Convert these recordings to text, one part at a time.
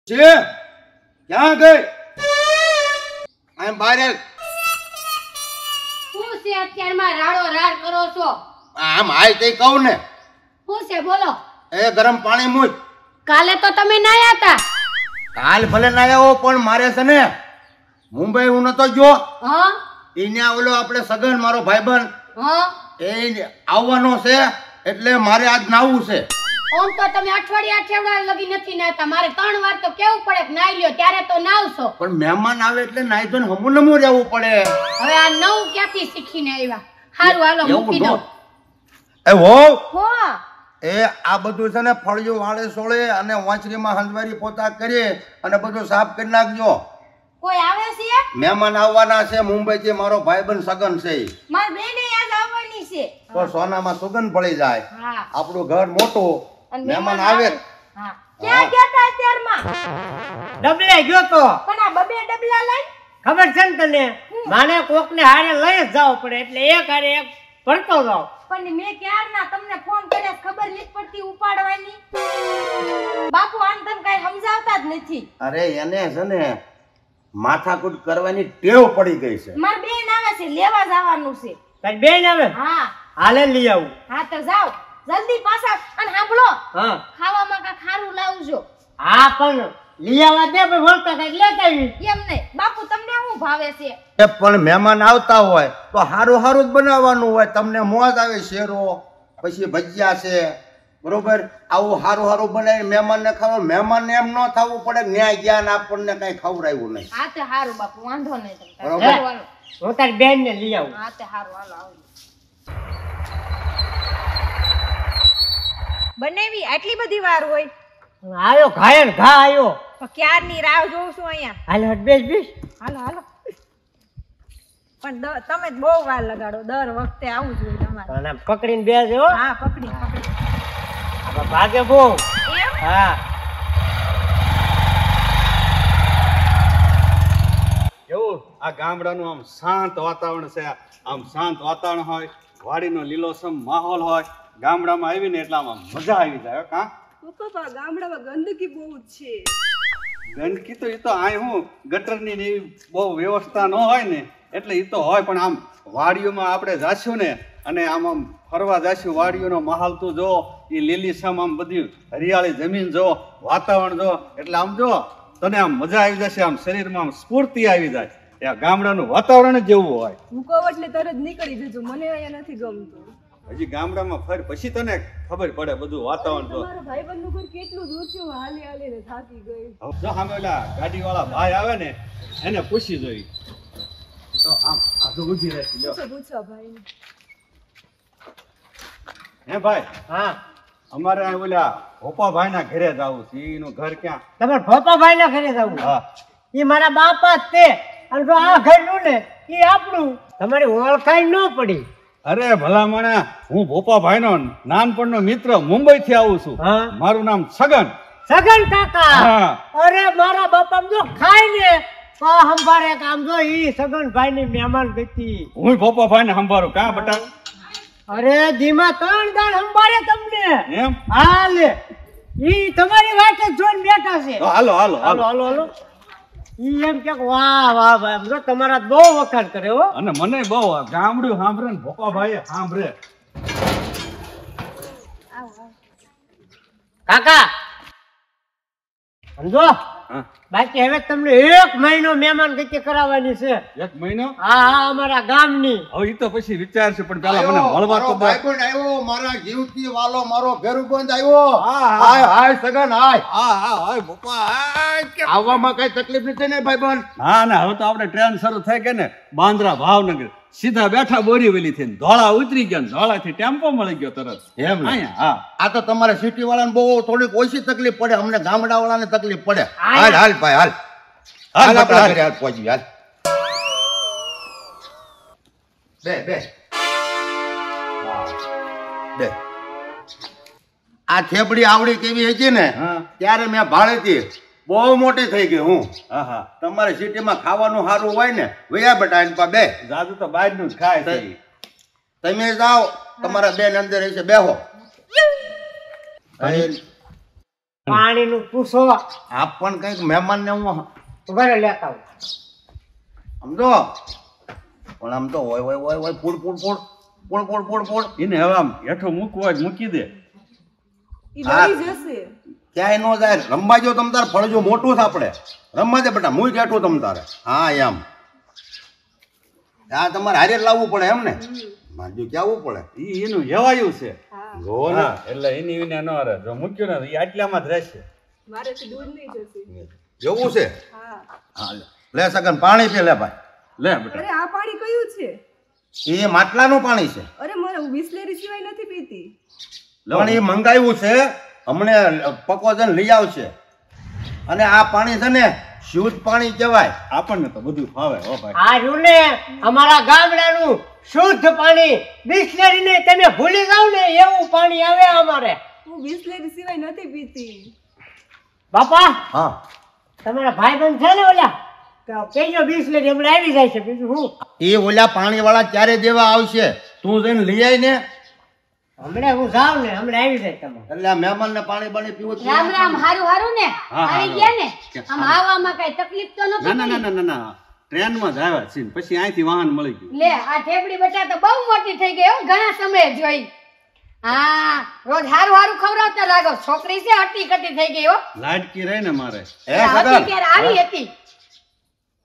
છે ક્યાં ગઈ? આમ બહાર આવ. શું છે અત્યારમાં રાડો રાડ કરો છો? આમ હાય તે કહું ને. શું છે બોલો? એ ગરમ પાણી મૂક. કાલે તો તમે નાયા હતા. કાલ ભલે ના આવ્યો પણ મારે છે ને મુંબઈ હું નતો ગયો. હા અહીંયા ઓલો આપણે સગન મારો ભાઈબંધ હા એ આવવાનો છે એટલે મારે આજ નાવું છે. ઓમ તો તમે અઠવાડિયા લગી નથી નાતા. મારે 3 વાર તો કેવું પડે કે નાઈ લ્યો ત્યારે તો નાવશો. પણ મહેમાન આવે એટલે નાઈ ધોઈને હમું નમું રહેવું પડે. હવે આ નવું ક્યાંથી શીખીને આવ્યા? હારું હાલો મૂકી દો. એ હો હો એ આ બધું છે ને ફળિયું વાળે સોળે અને વાંચરીમાં હંજવારી પોતા કરી અને બધું સાફ કરી નાખજો. કોઈ આવે છે? મહેમાન આવવાના છે મુંબઈથી. મારો ભાઈબંધ સગન છે. માર બેને યાદ આવવાની છે. તો સોનામાં સુગંધ પડી જાય. હા આપણું ઘર મોટું. મહેમાન આવે. હા ક્યાં ગયા તા અત્યારમાં? ડબલે ગયો તો. પણ આ બબે ડબલા લઈ ખબર છે ને તને? માને કોકને હારે લઈ જ જાવ પડે એટલે એક હારે એક ભરતો જાવ. પણ મેં ક્યારના તમને ફોન કર્યા ખબર નથી પડતી ઉપાડવાની. બાપુ આને તમે કઈ સમજાવતા જ નથી. અરે એને છે ને માથાકૂટ કરવાની ટેવ પડી ગઈ છે. માર બેન આવે છે લેવા જવાનું છે. તારી બેન આવે? હા હાલે લઈ આવું. હા તો જાઓ જલ્દી પાછા. અને સાંભળો હા ખાવામાં કા ખારું લાવજો. હા પણ લઈ આવવા દે પણ બોલતા કઈક લેતા આવી. એમ નહીં બાપુ તમને શું ભાવે છે? એ પણ મહેમાન આવતા હોય તો હારું હારું જ બનાવવાનું હોય. તમને મોજ આવે. શેરો પછી ભજીયા છે બરોબર. આવું હારું હારું બનાવીને મહેમાનને ખાવ. મહેમાનને એમ ન થવું પડે ન્યાય જ્ઞાન આપણને કઈ ખવડાવ્યું નહીં. હા તે હારું બાપુ વાંધો નહીં. બરોબર. હાલો. હું તારી બેન ને લઈ આવું. હા તે હારું હાલો આવો. બનાવી આટલી બધી વાર હોય? આવ્યો ઘાયન ઘા આવ્યો. ક્યારની રાહ જોઉં છું અહીંયા. હાલ હટ બેસ બેસ. હાલો હાલો. પણ તમે જ બહુ વાર લગાડો. દર વખતે આવું જોઈએ તમારે. અને પકડીને બેસ હો. હા પકડી પકડી. આ ભાગે બહુ. એમ? હા કેવું આ ગામડાનું આમ શાંત વાતાવરણ છે. આમ શાંત વાતાવરણ હોય, વાડીનો લીલોછમ માહોલ હોય. ગામડામાં આવીને એટલે આમ મજા આવી જાય. કા ગામડામાં ગંદકી બહુ જ છે. ગંદકી તો એ તો આ હું ગટરની ને એવી બહુ વ્યવસ્થા ન હોય ને એટલે એ તો હોય. પણ આમ વાડીઓમાં આપણે જાશું ને અને આમ આમ ફરવા જાશું, વાડીઓનો માહોલ તું જો, એ લીલીછમ આમ બધી હરિયાળી જમીન જો, વાતાવરણ જો, એટલે આમ જો તને આમ મજા આવી જશે. આમ શરીરમાં આમ સ્ફૂર્તિ આવી જાય. એ ગામડાનું વાતાવરણ જ જેવું હોય. હું કહું એટલે તરત નીકળી જજો. મને અહીંયા નથી ગમતું. હજી ગામડામાં ફર પછી તને ખબર પડે બધું વાતાવરણ જો. મારા ભાઈબંધનું ઘર કેટલું દૂર છે. હું હાલી હાલીને થાકી ગઈ. જો સામે ઓલા ગાડી વાળા ભાઈ આવે ને એને પૂછી જોઈ તો આમ આધું ઊભી રહેતી. લ્યો પૂછો ભાઈને. હે ભાઈ, હા અમારે આ ઓલા ભોપાભાઈ ના ઘરે જ આવું છે. એનું ઘર ક્યાં? તમારે ભોપાભાઈ ના ઘરે જવું? હા એ મારા બાપા જ તે. અને જો આ ઘરનું ને એ આપણું. તમારી ઓળખાણ ન પડી. અરે ભલામણા, હું ભોપાભાઈ નો નાનપણનો મિત્ર મુંબઈ થી આવું છું. હા. મારું નામ છગન. સગન કાકા. હા. અરે મારા બાપા જો ખાય ને તો સંભાળે કામ. જો ઈ સગન ભાઈ ની મહેમાન ગતિ. હું ભોપાભાઈ ને સંભાળું. કાં બટા? અરે ધીમા 3 દાળ સંભાળે તમને. એમ? હા લે ઈ તમારી વાટે જોઈને બેઠા છે. તો હાલો હાલો હાલો હાલો. હાલો હાલો. ઈ એમ કે વાહ વાહ ભાઈ જો તમારા બહુ વખાણ કરે હો. અને મને બહુ આ ગામડું સાંભળે ને ભોપાભાઈ સાંભળે. કાકા સમજો હા. બાકી હવે તમને 1 મહિનો મહેમાન ગતિ કરાવવાની છે. 1 મહિનો? હા હા અમારા ગામની. હવે ઈ તો પછી વિચાર છે પણ પેલા મને મળવા તો દે. ભાઈબંધ આવ્યો. મારા જીવતી વાલો મારો ભેરુબંધ આવ્યો. હા, હા. હાય હાય સગન હાય. હા હા હા ભોપા આવવામાં કઈ તકલીફ નથી ને ભાઈબંધ? હા ને હવે તો આપણે ટ્રેન શરૂ થઈ ગઈ ને બાંદ્રા ભાવનગર સીધા બેઠા બોરીવલી થી ધોળા ઉતરી ગયા ને ધોળા થી ટેમ્પો મળી ગયો તરત. એમ ને? અહીંયા હા. આ તો તમારે સિટી વાળાને બહુ થોડીક ઓછી તકલીફ પડે. અમને ગામડા વાળાને તકલીફ પડે. હાય. હાલ હાલ ભાઈ હાલ. હાલ હાલ બેટા, આપણા હાલ. ઘરે હાલ પહોંચી હાલ. બે બે બે. આ થેપડી આવડી કેવી હતી ને હા. ત્યારે મેં ભાળેતી બહુ મોટી થઈ ગઈ. હું હા હા તમારી સિટીમાં ખાવાનું સારું હોય ને વયા બેટા એની પાસે બે. જાદુ તો બહાર નું જ ખાય છે ઈ. તમે જાઓ તમારા બેન અંદર હશે બેહો. પાણીનું પૂછો આપ પણ કઈક મહેમાનને હું ઉભા લેતા આવું. સમજો પણ આમ તો હોય હોય હોય હોય પૂડ પૂડ પૂડ પૂડ પૂડ પૂડ પૂડ એને હવે આમ હેઠો મૂકવો હોય તો મૂકી દે. ઈ ડરી જશે. ક્યાંય ન જાય રમવા જો તમ તારે ફળજો મોટું છે આપણે રમવા દે બેટા મુઈ કેઠું તમ તારે હા એમ આ તમારે હારે જ લાવવું પડે એમ ને માજુ ક્યાંવું પડે ઈ એનું હેવાયું છે. હા જો ને હા, એટલે એની વિના ન રહે. જો મૂક્યું ને તો ઈ આટલામાં જ રહેશે. મારેથી દૂર નહીં જશે. જેવું છે હા હા લે સગન પાણી પી લે ભાઈ લે બેટા. અરે આ પાણી કયું છે? એ માટલાનું પાણી છે અરે મને બિસ્લેરી સિવાય નથી પીતી. પણ એ મંગાવ્યું છે હમણે પકોજન લઈ આવશે અને આ પાણી છે ને શુદ્ધ પાણી કહેવાય આપણને તો બધું ફાવે હો ભાઈ. આ રહ્યું ને અમારા ગામડાનું શુદ્ધ પાણી બિસ્લેરીને તમે ભૂલી જાવ ને એવું પાણી આવે અમારે. હું બિસ્લેરી સિવાય નથી પીતી. બાપા હા તમારા ભાઈબંધ છે ને ઓલા તો કેજો બિસ્લેરી હમણાં આવી જાય છે બીજું હું એ ઓલા પાણી વાળા ક્યારે દેવા આવશે તું જઈને લઈ આય ને હમણાં હું જાઉં ને હમણાં આવી જાય તમે. એટલે આ મહેમાન ને પાણી પાણી પીવું છે રામ રામ હારું હારું ને હા, આવી હા. ગયા ને આમ આવવામાં કઈ તકલીફ તો ના નથી ના ના પડી? ના ના ટ્રેનમાં જ આવ્યા છીએ ને પછી અહીંથી વાહન મળી ગયું. લે આ ઠેબડી બટા તો બહુ મોટી થઈ ગઈ હો ઘણા સમયે જોઈ. હા રોજ હારું હારું ખવડાવતા લાગો છોકરી છે હટી કટી થઈ ગઈ હો. લાડકી રહે ને મારે. હે હતી સગન ત્યારે આવી હતી.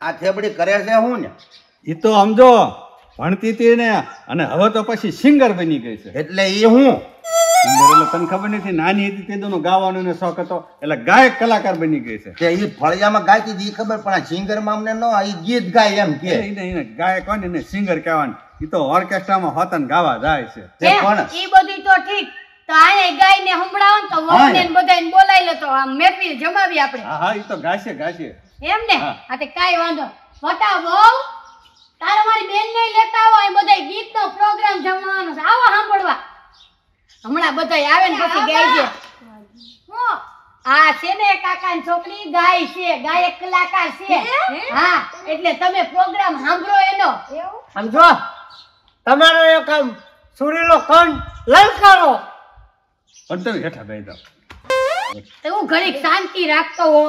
આ થેબડી કરે છે હું ને ઈ તો સમજો ભણતી હતી ને અને હવે તો પછી સિંગર બની ગઈ છે. એટલે એ હું સિંગર એટલે તને ખબર નથી નાની હતી તે દોનો ગાવાનો ને શોખ હતો એટલે ગાયક કલાકાર બની ગઈ છે. કે એ ફળિયામાં ગાયતી હતી ઈ ખબર પણ આ સિંગરમાં અમને ન એ ગીત ગાય એમ કે એને ગાયક હોય ને એને સિંગર કહેવાનું. ઈ તો ઓર્કેસ્ટ્રામાં હોતા ને ગાવા જાય છે. તે પણ ઈ બધું તો ઠીક તો આને ગાયને સંભળાવો ને તો વહુને ને બધાને બોલાવી લો તો આમ મહેફિલ જમાવી આપણે હા હા ઈ તો ગાશે ગાશે. એમ ને હા. આ તે કાઈ વાંધો વટા બહુ તારે મારી બેન ને લેતા આવો એ બધા ગીતનો પ્રોગ્રામ જમવાનો છે આવો સાંભળવા હમણાં બધા આવે ને પછી ગાય છે હું આ છે ને કાકાની છોકરી ગાય છે ગાયક કલાકાર છે હા એટલે તમે પ્રોગ્રામ સાંભળો એનો સમજો તમારો એક આમ સુરીલો કંઠ લલકારો. પણ તમે હેઠા બેહી જાઓ. તો હું ઘડીક શાંતિ રાખતો હો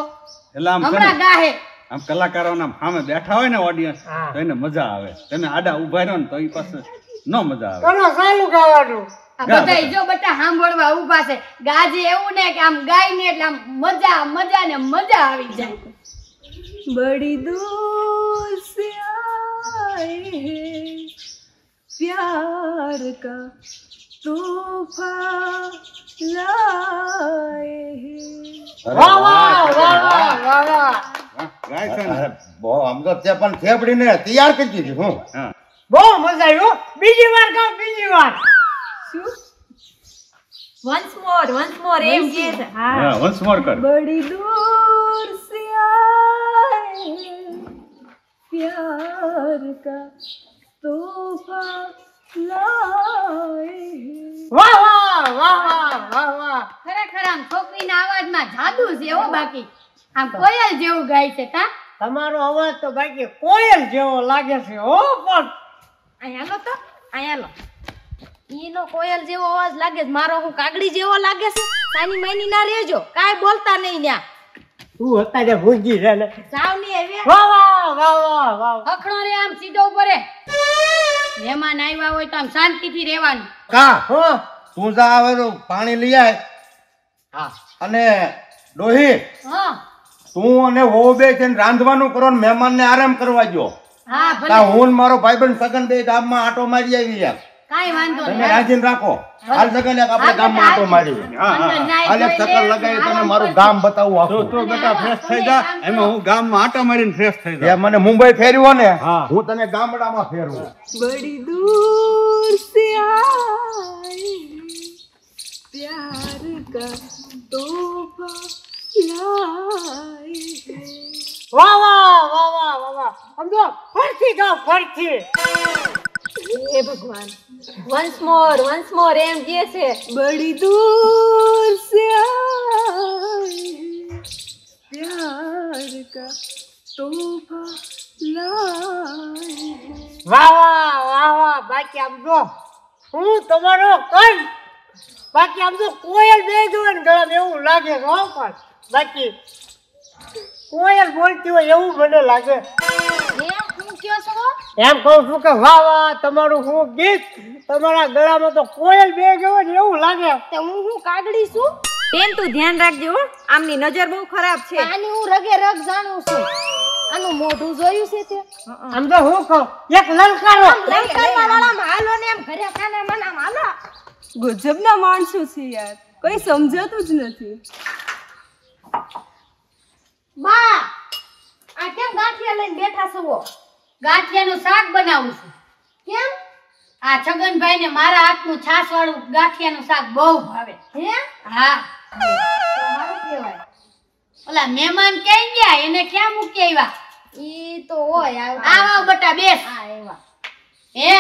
એટલે આમ છે ને, હમણાં ગાહે આમ કલાકારોના સામે બેઠા હોય ને ઓડિયન્સ હા. તો એને મજા આવે. તમે આડા ઉભા રહો ને તો ઈ પાસે ન મજા આવે. કરો ચાલુ ગાવાનું. આ ગા બધાય બતા. જો બટા સાંભળવા ઊભા છે ગાજે એવું ને કે આમ ગાય ને એટલે આમ મજા મજા ને મજા આવી જાય बड़ी दूर से आए हैं प्यार का तोहफा लाए हैं. વાહ વાહ વાહ વાહ વાહ વાહ. હા, ગાય છે ને. અરે, બહુ આમ તો તે પણ થેબડીને તૈયાર કરી દીધી હું હા. બહુ મજા આવી હો. બીજી વાર ગાઓ બીજી વાર. શું? વન્સ મોર એમ કે છે હા, once more કર. बड़ी दूर से आए हैं प्यार का तोहफा लाए हैं. વાહ વાહ વાહ વાહ વાહ વાહ. ખરેખર આમ છોકરીના અવાજમાં જાદુ છે હો બાકી આમ કોયલ જેવું ગાય છે કા તમારો અવાજ તો બાકી કોયલ જેવો લાગે છે હો પણ અહીંયા લો તો અહીંયા લો ઈનો કોયલ જેવો અવાજ લાગે છે મારો હું કાગડી જેવો લાગે છે સાની માની ના રહેજો કાઈ બોલતા નહીં ન્યા તું અત્યારે ભૂંજી છે ને. જાવ ની હવે વાહ વાહ વાહ વાહ વાહ. અખણો રે આમ સીધો ઉપર રે મહેમાન આવ્યા હોય તો આમ શાંતિથી રહેવાનું કા હો. તું જા આવે તો પાણી લઈ આય હા. અને ડોહી હા તું અને વહુ બે છે ને રાંધવાનું કરો ને મહેમાનને આરામ કરવા જો હા ભલે તા હું ને મારો ભાઈબંધ સગન બે ગામમાં આટો મારી આવી યાર કાઈ વાંધો તમે નહીં રાજીને રાખો હાલ સગન એક આપણે ગામમાં આટો મારી અંદર નાઈ હાલ એક ધોઈ ચક્કર લે, લગાવી તને આરામ મારું કરજો. ગામ બતાવું તો આખું તો બેટા ફ્રેશ થઈ જા. એમાં હું ગામમાં આટો મારીને ફ્રેશ થઈ એ જાઉં. મને મુંબઈ ફેરવ્યો ને હા. હું તને ગામડામાં ફેરવું बड़ी दूर से आए हैं प्यार का तोहफा लाए हैं. વાહ વાહ વાહ વાહ વાહ વાહ. સમજો ફરતી ગાઓ ફરતી. હે ભગવાન વન્સ મોર એમ કે છે बड़ी दूर से आए हैं प्यार का तोहफा लाए हैं. વાહ વાહ વાહ વાહ. બાકી આમ જો હું તમારો કંઠ બાકી આમ તો કોયલ બે જોવે ને ગળામાં એવું લાગે કે હો પણ બાકી કોયલ બોલતી હોય એવું મને લાગે. હું કયો છો? એમ કહું છું કે વાહ વાહ તમારું હું ગીત, તમારા ગળામાં તો કોયલ બે જોવે ને એવું લાગે. તે હું કાગડી છું. બેન તું ધ્યાન રાખજો હો, આમની નજર બહુ ખરાબ છે. આની હું રગે રગ જાણું છું. આનું મોઢું જોયું છે તે? આમ તો હું કહું એક લલકારો. લલકારવા વાળામાં હાલો ને એમ ઘરે ખાને મનામ હાલો. ગજબના માણસો છે યાર, કઈ સમજાતું જ નથી. બા આ કેમ ગાંઠિયા લઈને બેઠા છો? ગાંઠિયાનું શાક બનાવું છું. કેમ? આ છગનભાઈ ને મારા હાથનું છાસ વાળું ગાંઠિયાનું શાક બહુ ભાવે. હે? હા. તો સારું કહેવાય. ઓલા મહેમાન ક્યાં ગયા? એને ક્યાં મૂકી આવ્યા? ઈ તો હોય આવો બટા બેસ. હા આવ્યા. હે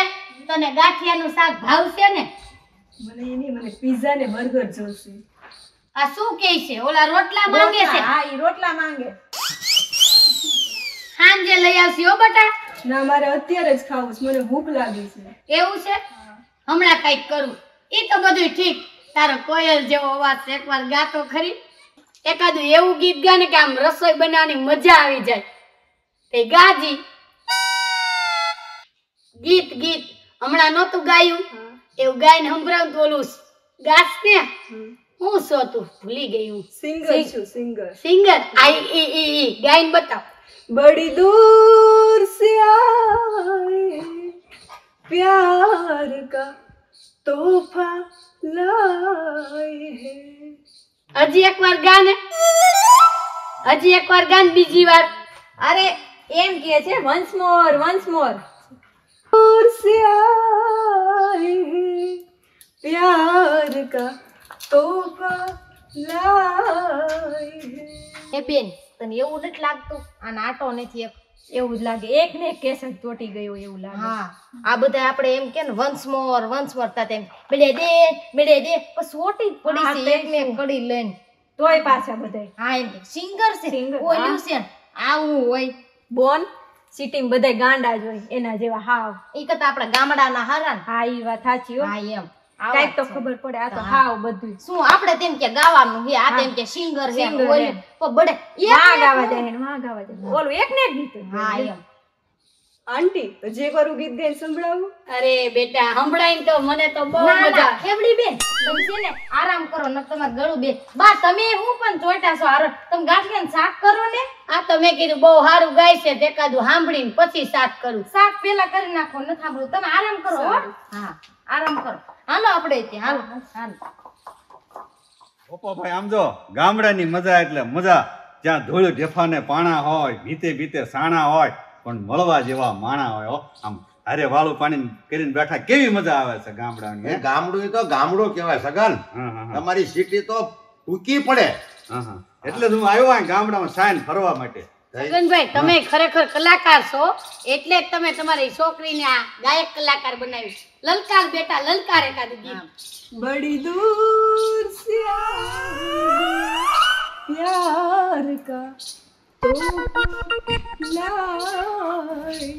તને ગાંઠિયાનું શાક ભાવશે ને? મને પિઝા ને બર્ગર જોશે. આ શું કહે છે? ઓલા રોટલા માંગે છે? હા ઈ રોટલા માંગે. સાંજે લઈ આવશી હો બટા. ના મારે અત્યારે જ ખાવું છે, મને ભૂખ લાગી છે. એવું છે? હમણાં કઈક કરું. ઈ તો બધું ઠીક. તારો કોયલ જેવો અવાજ છે, એકવાર ગાતો ખરી. એકાદું એવું ગીત ગાને કે આમ રસોઈ બનાવવાની મજા આવી જાય. તે ગાજી ગીત હમણાં નહોતું ગાયું એવું ગાઈને સંભળાવું તો ઓલું ગાસ ને હું છો તું ભૂલી ગઈ હું. સિંગર છું, સિંગર ઈ ગાઈને બતાવ. बड़ी दूर से आए प्यार का तोहफा लाए हैं. હજી એકવાર ગાને. હજી એકવાર ગાન બીજી વાર. अरे एम किए छे वंस मोर दूर से आए हैं प्यार का तोहफा लाए हैं. હે બેન તને એવું નથી લાગતું આ નાટો નથી? એવું જ લાગે, એક ને એક કેસેટ તૂટી ગયો એવું લાગે. હા આ બધા આપણે એમ કે ને વન્સ મોર તા તેમ બેડે દે બસ ઓટી જ પડી છે એક ને એક કડી લઈને. તોય પાછા બધાય હા એમ સિંગર છે ઓલ્યું છે આવું હોય. બોન સિટીમાં બધાય ગાંડા જ હોય એના જેવા હાવ. ઈ કરતા આપણા ગામડાના હારા ને. હા ઈ વાત સાચી હો. હા એમ કાઈક તો ખબર પડે. આ તો હાવ બધું શું આપણે તેમ કે ગાવાનું છે, આ તેમ કે સિંગર છે ઓલ્યું પણ બડે માં ગાવા જાય ને માં ગાવા જાય. ઓલું એક ને એક ગીત. હા એમ. આંટી તો જે કરું ગીત ગાઈ સંભળાવું. અરે બેટા સંભળાઈને તો મને તો બહુ મજા. ખેબડી બેન તમે છે ને આરામ કરો ન તમાર ગળું બે. બા તમે હું પણ ચોટા છો આરો તમે ગાંઠિયાનું શાક કરો ને. આ તો મેં કીધું બહુ સારું ગાય છે એકાદું સાંભળીને પછી શાક કરું. શાક પેલા કરી નાખો ન સાંભળું તમે આરામ કરો હો. હા આરામ કરો. હાલો આપણે ત્યાં હાલો. પપ્પાભાઈ આમ જો ગામડાની મજા એટલે મજા, જ્યાં ધૂળ ઢેફાને પાણા હોય, ભીતે સાણા હોય, પણ મળવા જેવા માણા હોય હો. આમ હારે વાળું પાણી કરીને બેઠા કેવી મજા આવે છે ગામડાની. એ ગામડું તો ગામડું કહેવાય સગન. તમારી સિટી તો ટૂંકી પડે. એટલે જ હું આવ્યો આ ગામડામાં સાયન ફરવા માટે. છગનભાઈ તમે ખરેખર કલાકાર છો એટલે જ તમે તમારી છોકરીને આ ગાયક કલાકાર બનાવી. લલકાર બેટા લલકાર એકાદું ગીત. बड़ी दूर से प्यार का तोहफा लाए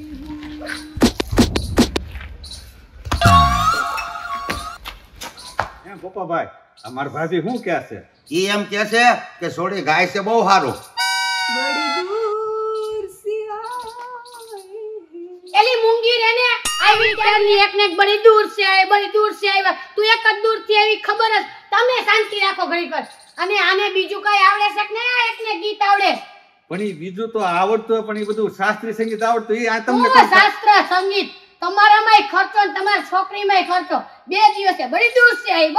એમ પપ્પાભાઈ અમાર ભાભી શું કહે છે? ઈ એમ કે છે કે છોડી ગાય છે બહુ સારું. बड़ी दूर से એલી મૂંગી રે ને આવી ત્યારની એક ને એક બડી દૂર છે આવ્યા. તું એક જ દૂર થી આવી ખબર જ. તમે શાંતિ રાખો ઘડી કર. અને આને બીજું કઈ આવડે છે કે નહીં? એક ને ગીત આવડે પણ એ બીજું તો આવડતું હોય પણ એ બધું શાસ્ત્રીય સંગીત આવડતું. એ આ તમને હું શાસ્ત્ર સંગીત તમારામાંય ખર્ચો ને તમારી છોકરીમાંય ખર્ચો. 2 દિવસે બડી દૂર છે આવી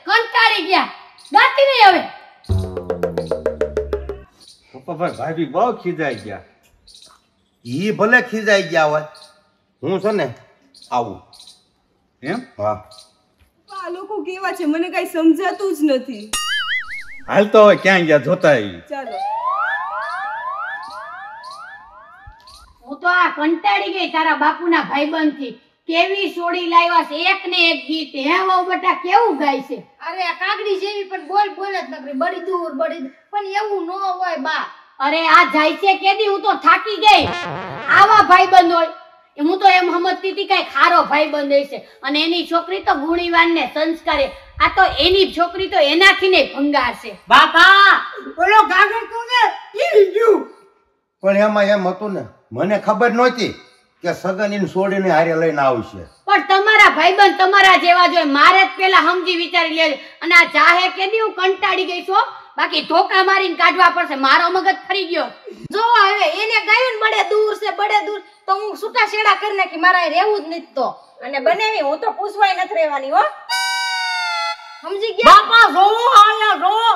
કંટાળી ગયા. ગાતી નહીં હવે. પપ્પાભાઈ ભાભી બહુ ખીજાઈ ગયા. ઈ ભલે ખીજાઈ ગયા હોય, હું છે ને આવું. એમ હા આ લોકો કેવા છે મને કઈ સમજાતું જ નથી. હાલતો હોય ક્યાં ગયા જોતા આવી. ચાલો હું તો આ કંટાળી ગઈ તારા બાપુના ભાઈબંધ થી. કેવી સોડી લાવ્યા છે એક ને એક ગીત. હે વહુ બેટા કેવું ગાય છે. અરે આ કાગડી જેવી પણ બોલ જ નકરી બડી દૂર પણ એવું ન હોય બા. અરે આ જાય છે કેદી હું તો થાકી ગઈ. આવા ભાઈબંધ હોય હું તો એમ સમજતી હતી કઈ ખારો ભાઈબંધ હશે અને એની છોકરી તો ગુણીવાન ને સંસ્કારી. આ તો એની છોકરી તો એનાથી ને ભંગાર છે. બાપા ઓલો ગાગર તો ને ઈ ગયું. પણ એમાં એમ હતું ને, મને ખબર નહોતી કે સગન એને છોડીને હારે લઈને આવશે. પણ તમારા ભાઈબંધ તમારા જેવા જોઈએ. મારે જ પેલા સમજી વિચારી લેજો. અને આ જાહે કેદી હું કંટાળી ગઈ છું. બાકી ધોકા મારીને કાઢવા પડશે. મારો મગજ ફરી ગયો. જો હવે એને ગાયું ને બડે દૂર છે બડે દૂર, તો હું છૂટા છેડા કરી નાખી, મારા રહેવું જ નથી તો. અને બનેવી હું તો પૂછવાય નથી રહેવાની હો, સમજી ગયા? બાપા જોવો આયા જોવો,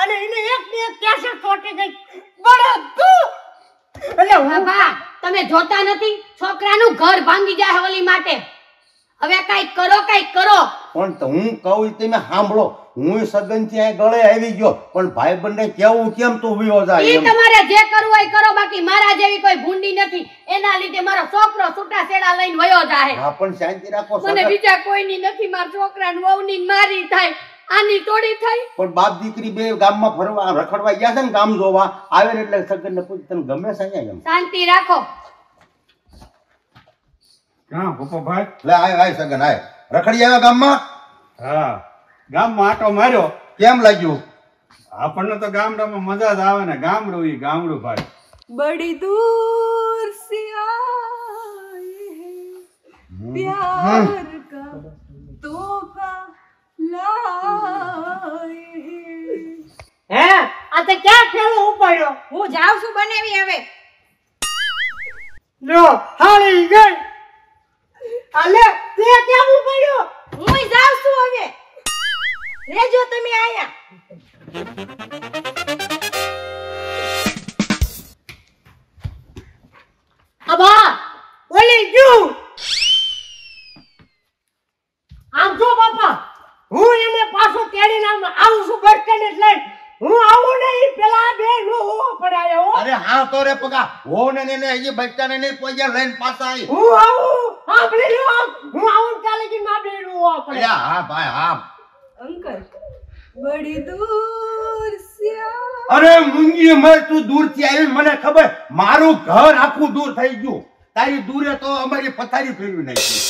અને એને એક ને એક કેસેટ ચોટી ગઈ બડે દૂર. એટલે હું બાબા તમે જોતા નથી છોકરાનું ઘર ભાંગી જાય ઓલી માટે. હવે કઈક કરો કઈક કરો. પણ તો હું કહું તમે સાંભળો, હું સગન ત્યાં ગળે આવી ગયો, પણ ભાઈ બંને કેવું કેમ તું વિયો જાય ઈ એમ. તમારે જે કરવું હોય કરો. બાકી મારા જેવી કોઈ ભૂંડી નથી. એના લીધે મારો છોકરો છૂટા છેડા લઈને વયો જાય. હા પણ શાંતિ રાખો. મને સગન બીજા કોઈની નથી. મારા છોકરાને વહુની ને મારી થાય, આની તોડી થાય. પણ બાપ દીકરી બે ગામમાં ફરવા રખડવા ગયા છે ને, ગામ જોવા આવે ને એટલે સગન ને પૂછ તને ગમે છે અહીંયા એમ. શાંતિ રાખો. ક્યાં ગોપાભાઈ? લે આય સગન આય. રખડી આવ્યા ગામમાં? હા, ગામમાં આટો માર્યો. કેમ લાગ્યું? આપણને તો ગામડામાં મજા જ આવે ને. ગામડું ઈ ગામડું ભાઈ. बड़ी दूर से आए हैं प्यार का तोहफा लाए हैं. હે આ તે ક્યાં ખેલો ઉપાડ્યો? હું જાઉં છું બનેવી હવે. લો હાલી ગઈ. આલે તે કેમ ઉપાડ્યો? હું જાઉં છું હવે, રેજો તમે આયા. અબા ઓલી ગયું. આમ જો બાપા, હું એને પાછો તેડીને આવું છું બસ સ્ટેન્ડ લઈને. હું આવું નહીં પેલા બે નો હોવા પડાયો હો. અરે હા તો રે પગા હો ને ને હજી બચ્ચાને નહીં પહોંચ્યા લઈને પાછા આવી. હું આવું સાંભળી લો, હું આવું ચાલે કે ના બે નો હોવા પડે. અલ્યા હા ભાઈ હા. અંકલ બડી દૂર સે અરે મુંગી મર, તું દૂરથી આવી મને ખબર. મારું ઘર આખું દૂર થઈ ગયું. તારી દૂરે તો અમારી પથારી ફેરવી નાખી.